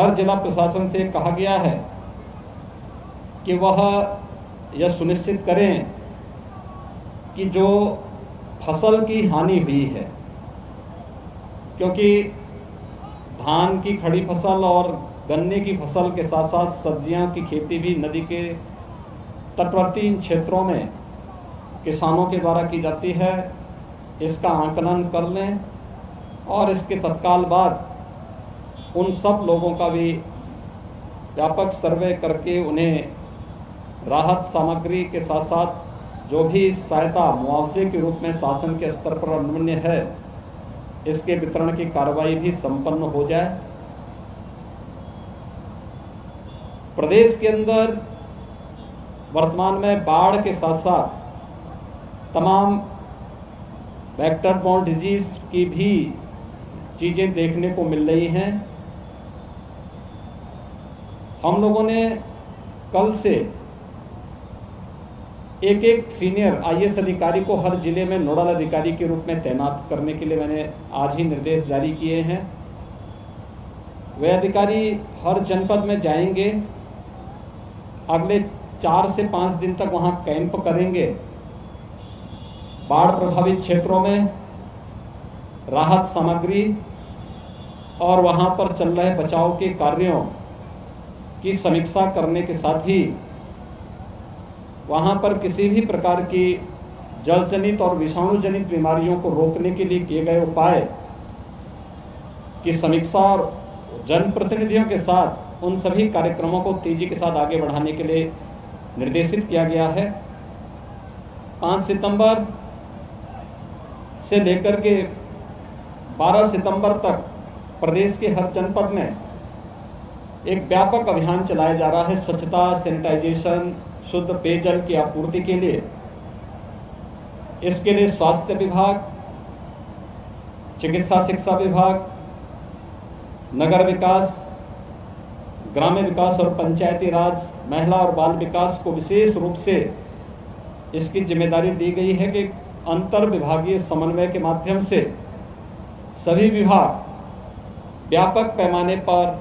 हर जिला प्रशासन से कहा गया है कि वह यह सुनिश्चित करें कि जो फसल की हानि हुई है, क्योंकि धान की खड़ी फसल और गन्ने की फसल के साथ साथ सब्जियां की खेती भी नदी के तटवर्ती क्षेत्रों में किसानों के द्वारा की जाती है, इसका आकलन कर लें और इसके तत्काल बाद उन सब लोगों का भी व्यापक सर्वे करके उन्हें राहत सामग्री के साथ साथ जो भी सहायता मुआवजे के रूप में शासन के स्तर पर अनुमन्य है, इसके वितरण की कार्रवाई भी संपन्न हो जाए। प्रदेश के अंदर वर्तमान में बाढ़ के साथ साथ तमाम वेक्टर बॉर्न डिजीज की भी चीजें देखने को मिल रही हैं। हम लोगों ने कल से एक एक सीनियर आईएएस अधिकारी को हर जिले में नोडल अधिकारी के रूप में तैनात करने के लिए मैंने आज ही निर्देश जारी किए हैं। वे अधिकारी हर जनपद में जाएंगे, अगले 4 से 5 दिन तक वहां कैंप करेंगे, बाढ़ प्रभावित क्षेत्रों में राहत सामग्री और वहां पर चल रहे बचाव के कार्यों की समीक्षा करने के साथ ही वहां पर किसी भी प्रकार की जल जनित और विषाणु जनित बीमारियों को रोकने के लिए किए गए उपाय की समीक्षा और जनप्रतिनिधियों के साथ उन सभी कार्यक्रमों को तेजी के साथ आगे बढ़ाने के लिए निर्देशित किया गया है। 5 सितंबर से लेकर के 12 सितंबर तक प्रदेश के हर जनपद में एक व्यापक अभियान चलाया जा रहा है स्वच्छता, सैनिटाइजेशन, शुद्ध पेयजल की आपूर्ति के लिए। इसके लिए स्वास्थ्य विभाग, चिकित्सा शिक्षा विभाग, नगर विकास, ग्रामीण विकास और पंचायती राज, महिला और बाल विकास को विशेष रूप से इसकी जिम्मेदारी दी गई है कि अंतर विभागीय समन्वय के माध्यम से सभी विभाग व्यापक पैमाने पर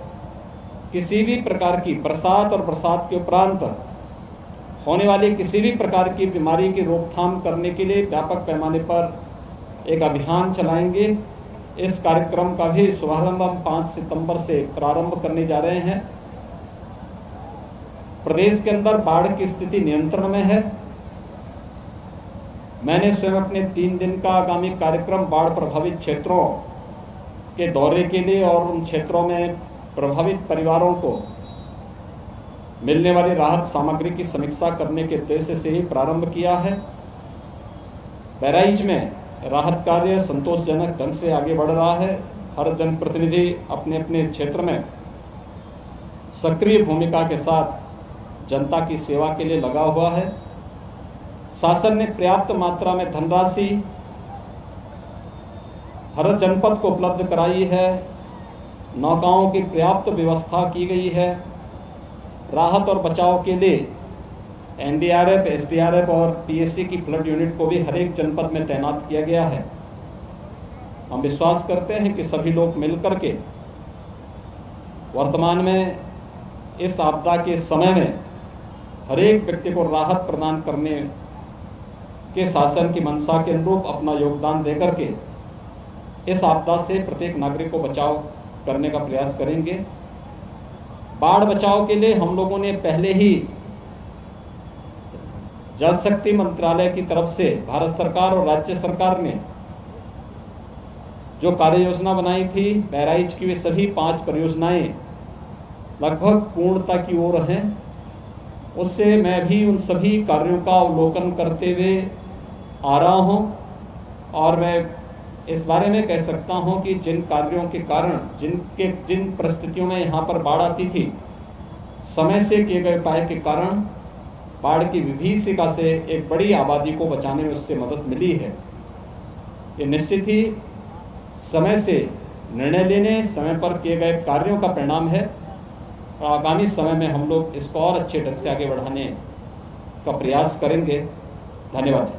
किसी भी प्रकार की बरसात और बरसात के उपरांत होने वाली किसी भी प्रकार की बीमारी की रोकथाम करने के लिए व्यापक पैमाने पर एक अभियान चलाएंगे। इस कार्यक्रम का भी शुभारंभ हम 5 सितंबर से प्रारंभ करने जा रहे हैं। प्रदेश के अंदर बाढ़ की स्थिति नियंत्रण में है। मैंने स्वयं अपने 3 दिन का आगामी कार्यक्रम बाढ़ प्रभावित क्षेत्रों के दौरे के लिए और उन क्षेत्रों में प्रभावित परिवारों को मिलने वाली राहत सामग्री की समीक्षा करने के उद्देश्य से ही प्रारंभ किया है। बहराइच में राहत कार्य संतोषजनक ढंग से आगे बढ़ रहा है। हर जनप्रतिनिधि अपने अपने क्षेत्र में सक्रिय भूमिका के साथ जनता की सेवा के लिए लगा हुआ है। शासन ने पर्याप्त मात्रा में धनराशि हर जनपद को उपलब्ध कराई है। नौकाओं की पर्याप्त व्यवस्था की गई है। राहत और बचाव के लिए एनडीआरएफ, एसडीआरएफ और पीएससी की फ्लड यूनिट को भी हर एक जनपद में तैनात किया गया है। हम विश्वास करते हैं कि सभी लोग मिलकर के वर्तमान में इस आपदा के समय में हर एक व्यक्ति को राहत प्रदान करने के शासन की मंशा के अनुरूप अपना योगदान देकर के इस आपदा से प्रत्येक नागरिक को बचाव करने का प्रयास करेंगे। बाढ़ बचाव के लिए हम लोगों ने पहले ही जल शक्ति मंत्रालय की तरफ से भारत सरकार और राज्य सरकार ने जो कार्य योजना बनाई थी, बहराइच की वे सभी 5 परियोजनाएं लगभग पूर्णता की ओर हैं। उससे मैं भी उन सभी कार्यों का अवलोकन करते हुए आ रहा हूं और मैं इस बारे में कह सकता हूं कि जिन कार्यों के कारण जिन परिस्थितियों में यहाँ पर बाढ़ आती थी, समय से किए गए उपाय के कारण बाढ़ की विभीषिका से एक बड़ी आबादी को बचाने में उससे मदद मिली है। ये निश्चित ही समय से निर्णय लेने, समय पर किए गए कार्यों का परिणाम है और आगामी समय में हम लोग इसको और अच्छे ढंग से आगे बढ़ाने का प्रयास करेंगे। धन्यवाद।